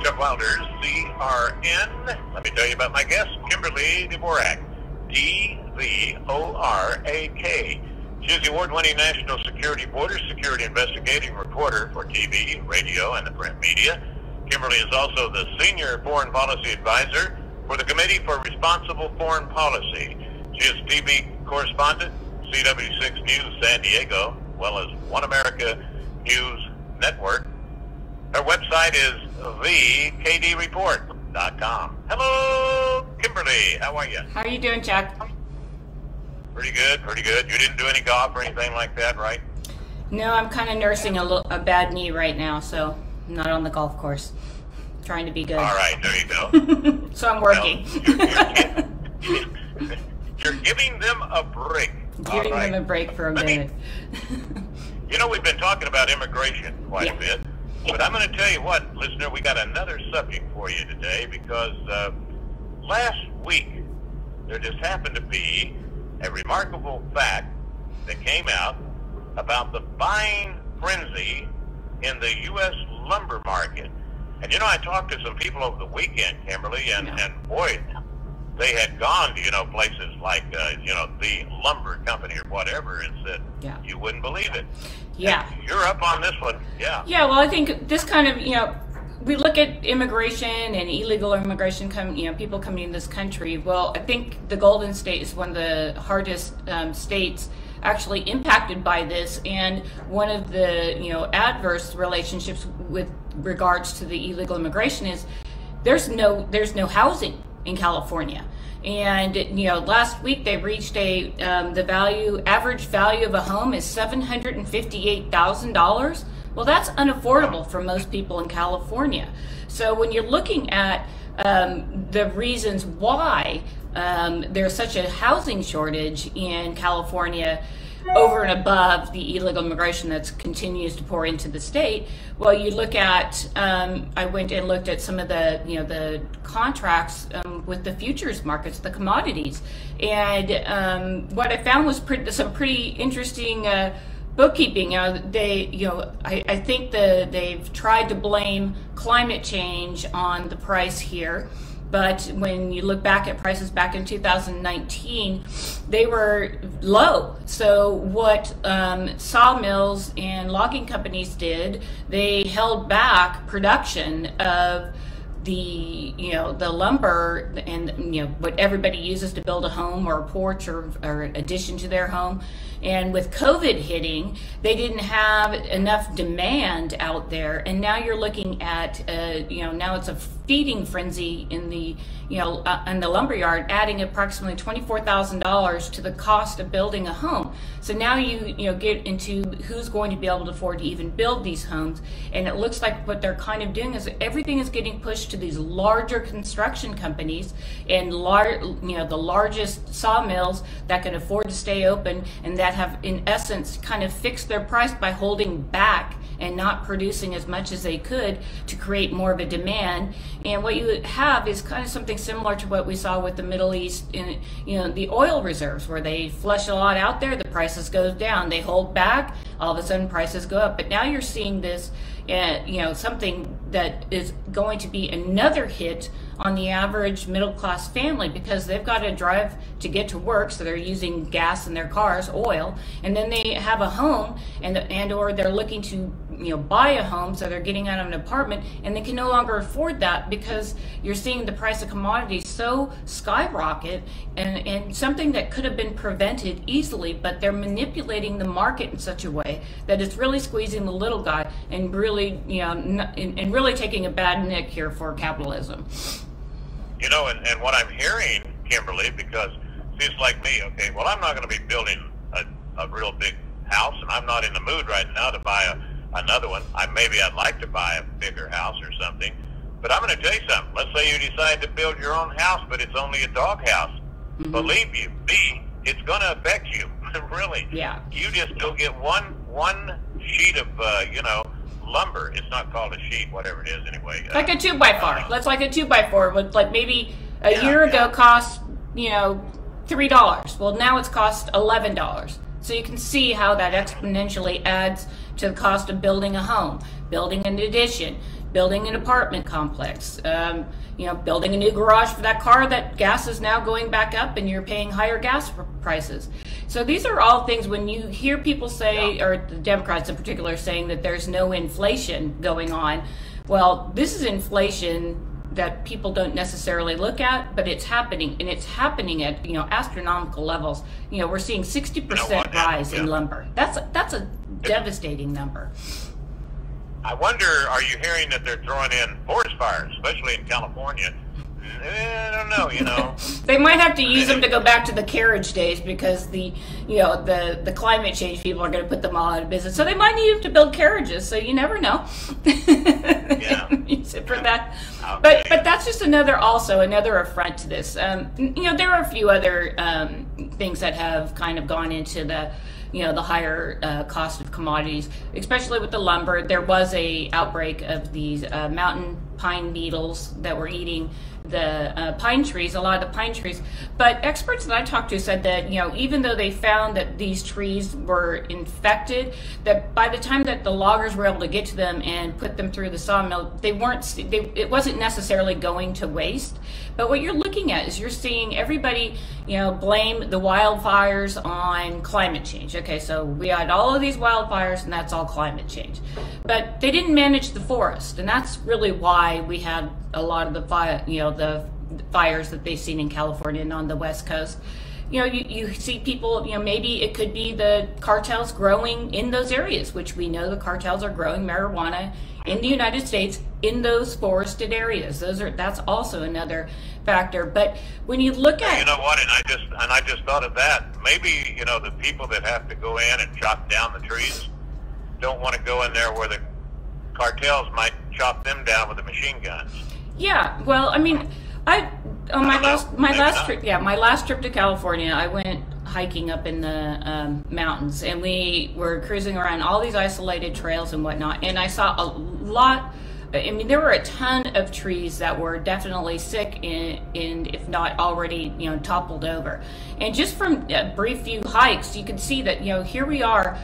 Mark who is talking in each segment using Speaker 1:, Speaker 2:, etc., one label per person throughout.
Speaker 1: Chuck Wilder's CRN. Let me tell you about my guest, Kimberly Dvorak. D-V-O-R-A-K. She's the award-winning National Security Border Security Investigating Reporter for TV, radio, and the print media. Kimberly is also the Senior Foreign Policy Advisor for the Committee for Responsible Foreign Policy. She is TV correspondent, CW6 News San Diego, as well as One America News Network. Her website is thekdreport.com. Hello, Kimberly. How are you?
Speaker 2: How are you doing, Chuck?
Speaker 1: Pretty good, pretty good. You didn't do any golf or anything like that, right?
Speaker 2: No, I'm kind of nursing a bad knee right now, so I'm not on the golf course. Trying to be good.
Speaker 1: All right, there you go.
Speaker 2: So I'm working.
Speaker 1: Well, you're giving them a break.
Speaker 2: Giving them a break for a minute.
Speaker 1: You know, we've been talking about immigration quite a bit, but I'm going to tell you what, listener, we got another subject for you today because last week there just happened to be a remarkable fact that came out about the buying frenzy in the U.S. lumber market. And, you know, I talked to some people over the weekend, Kimberly, and boy, they had gone to, places like, the lumber company or whatever and said, you wouldn't believe it.
Speaker 2: Yeah.
Speaker 1: And you're up on this one. Yeah.
Speaker 2: Yeah, well, I think this kind of, we look at immigration and illegal immigration, people coming in this country. Well, I think the Golden State is one of the hardest states actually impacted by this, and one of the adverse relationships with regards to the illegal immigration is there's no housing in California. And last week they reached the average value of a home is $758,000. Well, that's unaffordable for most people in California. So when you're looking at the reasons why there's such a housing shortage in California over and above the illegal immigration that continues to pour into the state, well, you look at, I went and looked at some of the contracts with the futures markets, the commodities, and what I found was some pretty interesting bookkeeping. I think they've tried to blame climate change on the price here, but when you look back at prices back in 2019, they were low. So what sawmills and logging companies did, they held back production of the lumber and what everybody uses to build a home or a porch or addition to their home. And with COVID hitting, they didn't have enough demand out there, and now you're looking at now it's a feeding frenzy in the in the lumberyard, adding approximately $24,000 to the cost of building a home. So now you get into who's going to be able to afford to even build these homes, and it looks like what they're kind of doing is everything is getting pushed to these larger construction companies and the largest sawmills that can afford to stay open and that have in essence kind of fixed their price by holding back and not producing as much as they could to create more of a demand. And what you have is kind of something similar to what we saw with the Middle East in the oil reserves, where they flush a lot out there, the prices go down, they hold back, all of a sudden prices go up. But now you're seeing this something that is going to be another hit on the average middle class family, because they've got to drive to get to work, so they're using gas in their cars, oil, and then they have a home and or they're looking to buy a home, so they're getting out of an apartment, and they can no longer afford that because you're seeing the price of commodities so skyrocket, and something that could have been prevented easily, but they're manipulating the market in such a way that it's really squeezing the little guy and really and really taking a bad nick here for capitalism.
Speaker 1: And what I'm hearing, Kimberly, because she's like me, okay, well, I'm not going to be building a real big house, and I'm not in the mood right now to buy another one. I'd like to buy a bigger house or something, but I'm going to tell you something. Let's say you decide to build your own house, but it's only a dog house. Mm-hmm. Believe you me, it's going to affect you. Really. Yeah. You just go get one sheet of lumber. It's not called a sheet, whatever it is anyway.
Speaker 2: Like a 2x4. That's like a 2x4 with like maybe a year ago cost $3. Well, now it's cost $11. So you can see how that exponentially adds to the cost of building a home, building an addition, building an apartment complex, building a new garage for that car that gas is now going back up and you're paying higher gas prices. So these are all things when you hear people say, or the Democrats in particular, saying that there's no inflation going on. Well, this is inflation that people don't necessarily look at, but it's happening, and it's happening at astronomical levels. We're seeing 60% rise in lumber. That's a devastating number.
Speaker 1: I wonder, are you hearing that they're throwing in forest fires, especially in California? I don't know,
Speaker 2: They might have to use them to go back to the carriage days, because the climate change people are going to put them all out of business. So they might need them to build carriages. So you never know.
Speaker 1: Yeah.
Speaker 2: Use it for that. But that's just another affront to this. There are a few other things that have kind of gone into the higher cost of commodities, especially with the lumber. There was a outbreak of these mountain pine beetles that were eating the pine trees, a lot of the pine trees. But experts that I talked to said that, even though they found that these trees were infected, that by the time that the loggers were able to get to them and put them through the sawmill, it wasn't necessarily going to waste. But what you're looking at is you're seeing everybody, blame the wildfires on climate change. Okay, so we had all of these wildfires and that's all climate change. But they didn't manage the forest, and that's really why we had a lot of the fires that they've seen in California and on the West Coast. You see people, maybe it could be the cartels growing in those areas, which we know the cartels are growing marijuana in the United States in those forested areas. That's also another factor. But when you look at,
Speaker 1: and I just thought of that. Maybe the people that have to go in and chop down the trees don't want to go in there where the cartels might chop them down with the machine guns.
Speaker 2: Yeah, well, I mean, my last trip to California, I went hiking up in the mountains, and we were cruising around all these isolated trails and whatnot, and I saw a lot. I mean, there were a ton of trees that were definitely sick and if not already, toppled over. And just from a brief few hikes, you can see that, here we are,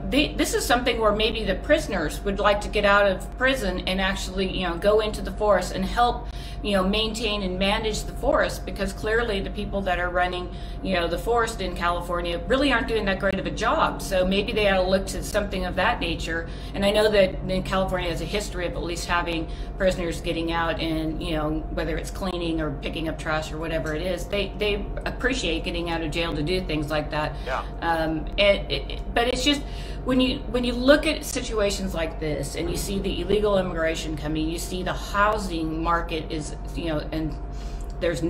Speaker 2: this is something where maybe the prisoners would like to get out of prison and actually, go into the forest and help, maintain and manage the forest, because clearly the people that are running, the forest in California really aren't doing that great of a job. So maybe they ought to look to something of that nature. And I know that in California has a history of at least having prisoners getting out and, whether it's cleaning or picking up trash or whatever it is, they appreciate getting out of jail to do things like that.
Speaker 1: Yeah.
Speaker 2: But it's just, when you look at situations like this and you see the illegal immigration coming, you see the housing market is, and there's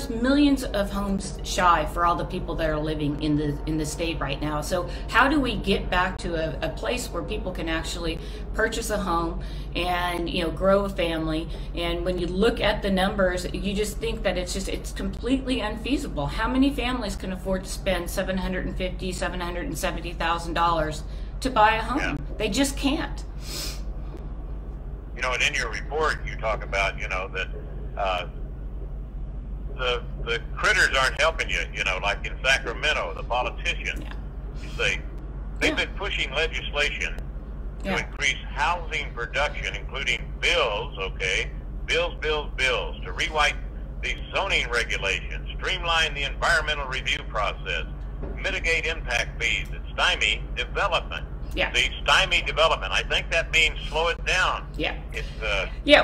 Speaker 2: millions of homes shy for all the people that are living in the state right now. So how do we get back to a place where people can actually purchase a home and grow a family? And when you look at the numbers, you just think that it's completely unfeasible. How many families can afford to spend $750,000, $770,000 to buy a home? Yeah. They just can't.
Speaker 1: And in your report you talk about that the critters aren't helping you, like in Sacramento, the politicians, you say, they've been pushing legislation to increase housing production, including bills, to rewrite these zoning regulations, streamline the environmental review process, mitigate impact fees, and stymie development.
Speaker 2: Yeah.
Speaker 1: The stymie development, I think that means slow it down.
Speaker 2: Yeah.
Speaker 1: It's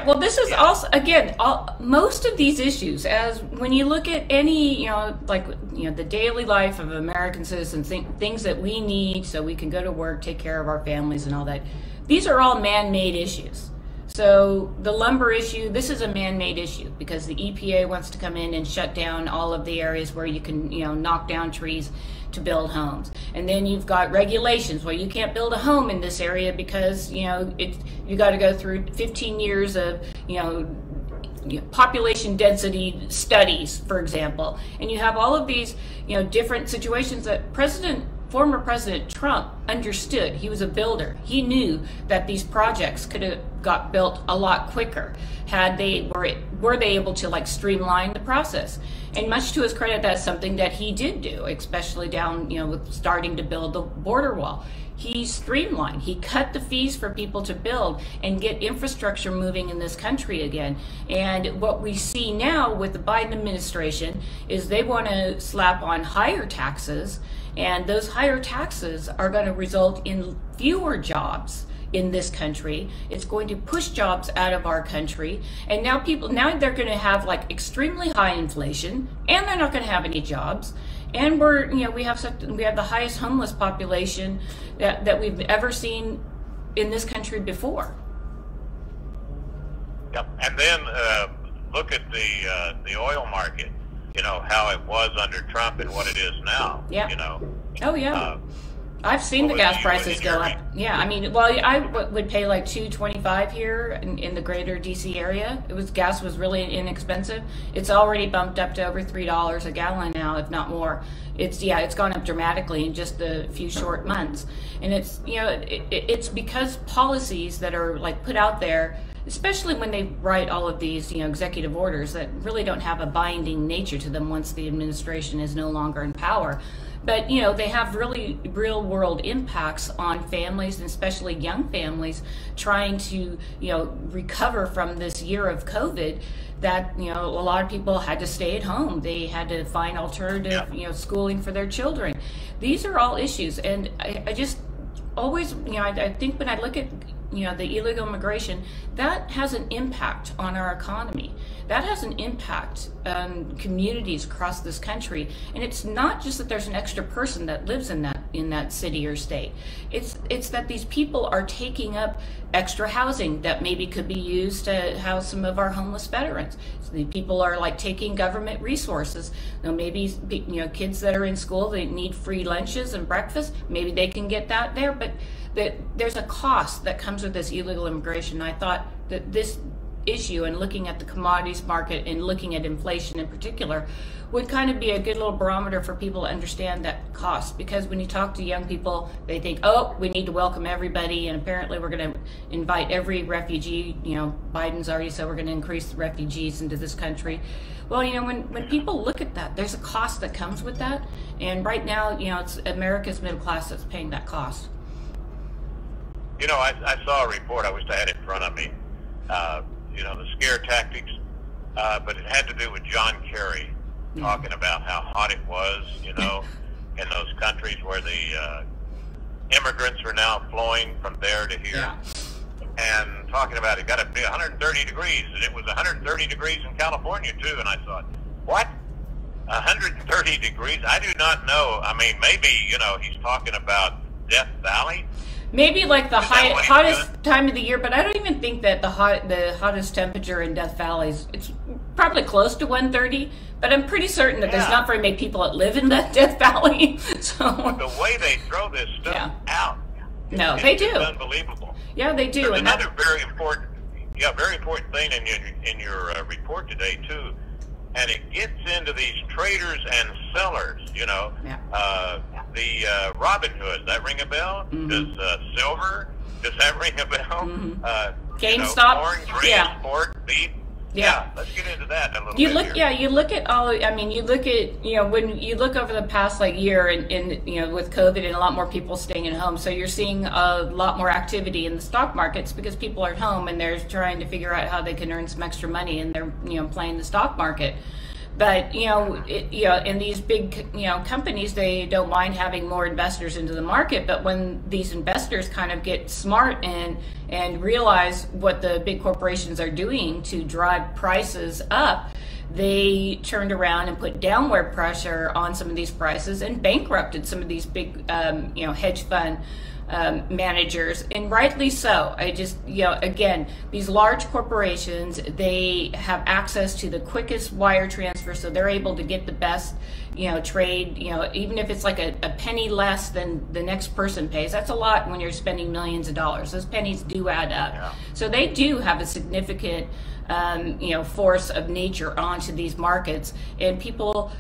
Speaker 2: well, this is also, again, most of these issues, as when you look at any, the daily life of American citizens, things that we need so we can go to work, take care of our families and all that, these are all man-made issues. So the lumber issue, this is a man-made issue because the EPA wants to come in and shut down all of the areas where you can, knock down trees to build homes. And then you've got regulations. Well, you can't build a home in this area because, you got to go through 15 years of, population density studies, for example. And you have all of these, different situations that President former President Trump understood. He was a builder. He knew that these projects could have got built a lot quicker had they were they able to like streamline the process. And much to his credit, that's something that he did do, especially down, with starting to build the border wall. He streamlined. He cut the fees for people to build and get infrastructure moving in this country again. And what we see now with the Biden administration is they want to slap on higher taxes, and those higher taxes are going to result in fewer jobs in this country. It's going to push jobs out of our country. And now they're going to have like extremely high inflation, and they're not going to have any jobs. And we have the highest homeless population that we've ever seen in this country before.
Speaker 1: Yep. And then look at the oil market. How it was under Trump and what it is now.
Speaker 2: Yeah. Oh yeah. I've seen the gas prices go up. Yeah, I would pay like $2.25 here in the greater DC area. Gas was really inexpensive. It's already bumped up to over $3 a gallon now, if not more. It's gone up dramatically in just a few short months, and it's because policies that are like put out there, especially when they write all of these executive orders that really don't have a binding nature to them once the administration is no longer in power. But they have really real world impacts on families, and especially young families trying to recover from this year of COVID. That a lot of people had to stay at home. They had to find alternative schooling for their children. These are all issues, and I just always I think when I look at the illegal immigration, that has an impact on our economy. That has an impact on communities across this country. And it's not just that there's an extra person that lives in that city or state. It's that these people are taking up extra housing that maybe could be used to house some of our homeless veterans. So the people are like taking government resources. Maybe kids that are in school, they need free lunches and breakfast. Maybe they can get that there, but there's a cost that comes with this illegal immigration. I thought that this issue and looking at the commodities market and looking at inflation in particular would kind of be a good little barometer for people to understand that cost. Because when you talk to young people, they think, oh, we need to welcome everybody, and apparently we're going to invite every refugee. Biden's already said we're going to increase the refugees into this country. Well, when people look at that, there's a cost that comes with that, and right now, it's America's middle class that's paying that cost.
Speaker 1: I saw a report. I wish I had it in front of me. The scare tactics, but it had to do with John Kerry talking about how hot it was, in those countries where the immigrants are now flowing from there to here.
Speaker 2: Yeah.
Speaker 1: And talking about it got to be 130 degrees, and it was 130 degrees in California too. And I thought, what? 130 degrees? I do not know. Maybe he's talking about Death Valley.
Speaker 2: Maybe like the hottest time of the year, but I don't even think that the hottest temperature in Death Valley it's probably close to 130. But I'm pretty certain that there's not very many people that live in that Death Valley. So
Speaker 1: but the way they throw this stuff out,
Speaker 2: they do.
Speaker 1: It's unbelievable.
Speaker 2: Yeah, they do.
Speaker 1: There's another very important thing in your report today too, and it gets into these traders and sellers. The Robin Hood, that ring a bell?
Speaker 2: Mm-hmm.
Speaker 1: Does silver? Does that ring a bell?
Speaker 2: Mm-hmm. GameStop.
Speaker 1: Corn, grain, pork, beef. Yeah, let's get into that a little bit.
Speaker 2: You look at all. You look at when you look over the past year and with COVID and a lot more people staying at home, so you're seeing a lot more activity in the stock markets because people are at home and they're trying to figure out how they can earn some extra money, and they're playing the stock market. But in these big companies, they don't mind having more investors into the market. But when these investors kind of get smart and realize what the big corporations are doing to drive prices up, they turned around and put downward pressure on some of these prices and bankrupted some of these big hedge fund managers, and rightly so. I just, again, these large corporations, they have access to the quickest wire transfer, so they're able to get the best, trade, even if it's like a penny less than the next person pays. That's a lot when you're spending millions of dollars. Those pennies do add up.
Speaker 1: Yeah.
Speaker 2: So they do have a significant force of nature onto these markets, and people,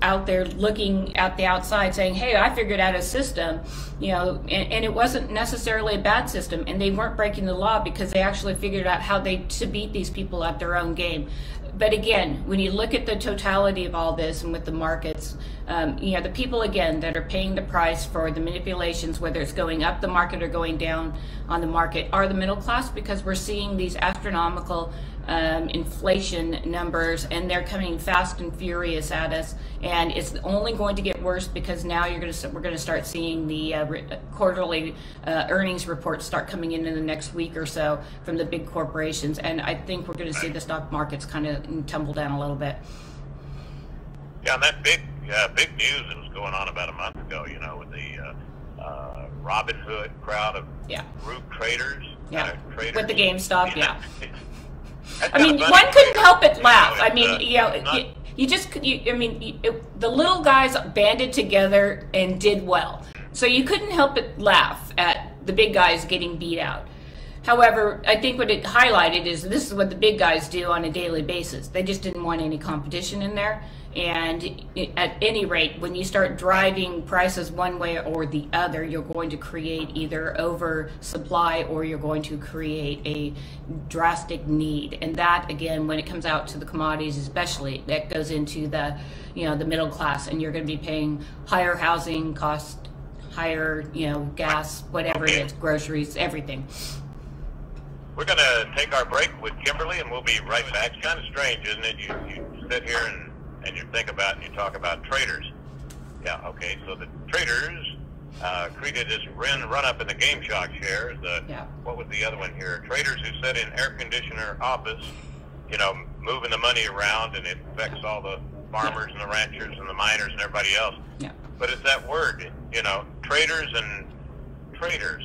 Speaker 2: out there looking at the outside saying, hey, I figured out a system, and it wasn't necessarily a bad system, and they weren't breaking the law because they actually figured out how to beat these people at their own game. But again, when you look at the totality of all this and with the markets, the people, again, that are paying the price for the manipulations, whether it's going up the market or going down on the market, are the middle class, because we're seeing these astronomical inflation numbers, and they're coming fast and furious at us, and it's only going to get worse because now we're going to start seeing the quarterly earnings reports start coming in the next week or so from the big corporations, and I think we're going to see the stock markets kind of tumble down a little bit.
Speaker 1: Yeah, and that big news that was going on about a month ago, with the Robin Hood crowd of group traders. Traders. With
Speaker 2: the GameStop, yeah.
Speaker 1: That's
Speaker 2: I mean,
Speaker 1: funny.
Speaker 2: one couldn't help but laugh.
Speaker 1: It's,
Speaker 2: I mean, the little guys banded together and did well. So you couldn't help but laugh at the big guys getting beat out. However, I think what it highlighted is this is what the big guys do on a daily basis. They just didn't want any competition in there. And at any rate, when you start driving prices one way or the other, you're going to create either oversupply or you're going to create a drastic need. And that, again, when it comes out to the commodities especially, that goes into the, the middle class, and you're going to be paying higher housing costs, higher, gas, whatever it is, groceries, everything.
Speaker 1: We're going to take our break with Kimberly, and we'll be right back. It's kind of strange, isn't it? You sit here and you think about and you talk about traders. Yeah, okay, so the traders created this run up in the GameStop shares. What was the other one here? Traders who sit in air conditioner office, moving the money around, and it affects all the farmers and the ranchers and the miners and everybody else. Yeah. But it's that word, traders and traders.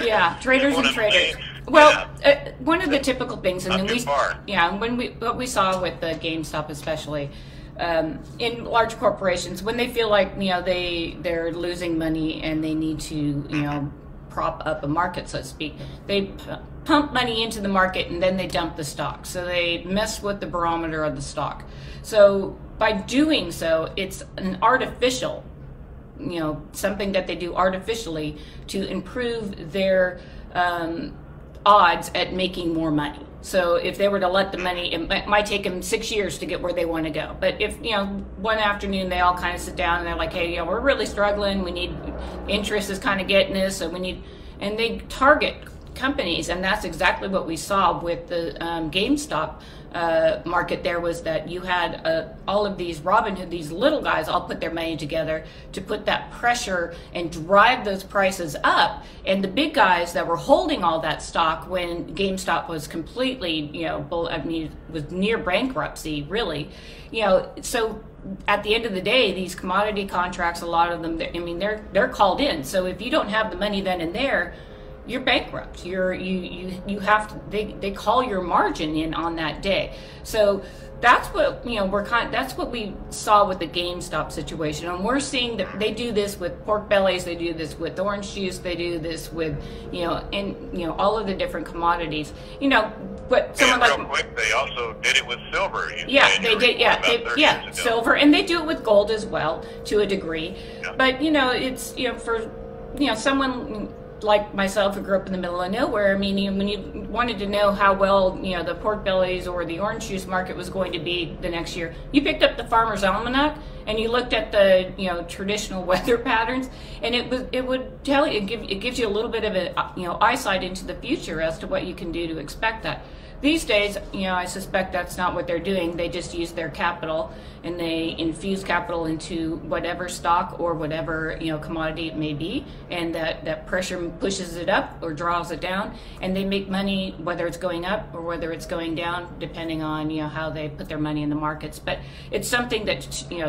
Speaker 2: Yeah, traders and traders. Well, one of the typical things, and what we saw with the GameStop especially, in large corporations, when they feel like they're losing money and they need to prop up a market, so to speak, they pump money into the market and then they dump the stock. So they mess with the barometer of the stock. So by doing so, it's an artificial, something that they do artificially to improve their odds at making more money. So if they were to let the money, it might take them 6 years to get where they want to go. But if, one afternoon they all kind of sit down and they're like, hey, we're really struggling. We need, interest is kind of getting us. So and they target companies. And that's exactly what we saw with the GameStop market. There was that you had all of these Robin Hood, these little guys all put their money together to put that pressure and drive those prices up, and the big guys that were holding all that stock when GameStop was completely was near bankruptcy, really, so at the end of the day, these commodity contracts, a lot of them, they're called in. So if you don't have the money then and there, you're bankrupt. You have to. They call your margin in on that day. So that's what that's what we saw with the GameStop situation, and we're seeing that they do this with pork bellies, they do this with orange juice, they do this with all of the different commodities. But someone like
Speaker 1: real quick, they also did it with silver.
Speaker 2: They did. Silver, and they do it with gold as well to a degree. Yeah. But it's for someone like myself who grew up in the middle of nowhere, when you wanted to know how well, the pork bellies or the orange juice market was going to be the next year, you picked up the Farmer's Almanac and you looked at the, traditional weather patterns, and it would tell you, it gives you a little bit of a, eyesight into the future as to what you can do to expect that. These days, I suspect that's not what they're doing. They just use their capital and they infuse capital into whatever stock or whatever commodity it may be, and that pressure pushes it up or draws it down, and they make money whether it's going up or whether it's going down, depending on how they put their money in the markets. But it's something that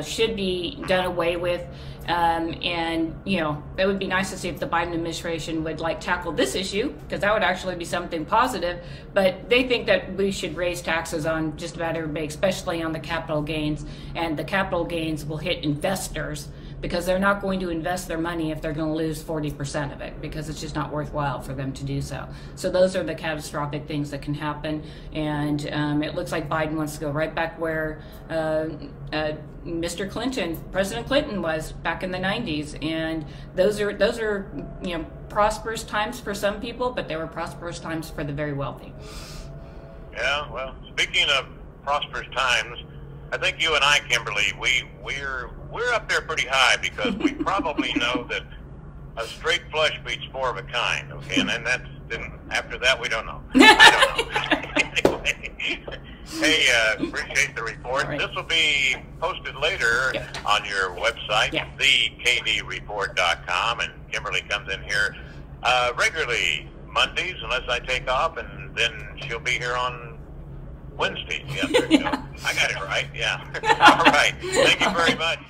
Speaker 2: should should be done away with. And you know, it would be nice to see if the Biden administration would like tackle this issue, because that would actually be something positive. But they think that we should raise taxes on just about everybody, especially on the capital gains, and the capital gains will hit investors, because they're not going to invest their money if they're going to lose 40% of it, because it's just not worthwhile for them to do so. So those are the catastrophic things that can happen, and it looks like Biden wants to go right back where Mr. Clinton, President Clinton, was back in the 90s, and those are you know, prosperous times for some people, but they were prosperous times for the very wealthy.
Speaker 1: Yeah, well, speaking of prosperous times, I think you and I, Kimberly, we're up there pretty high, because we probably know that a straight flush beats four of a kind. Okay, and then after that we don't know. I don't know. Anyway, hey, appreciate the report.
Speaker 2: Right.
Speaker 1: This will be posted later on your website, thekdreport.com, and Kimberly comes in here regularly Mondays, unless I take off, and then she'll be here on Wednesdays. Yeah, there you go. I got it right. Yeah. All right. Thank you very much.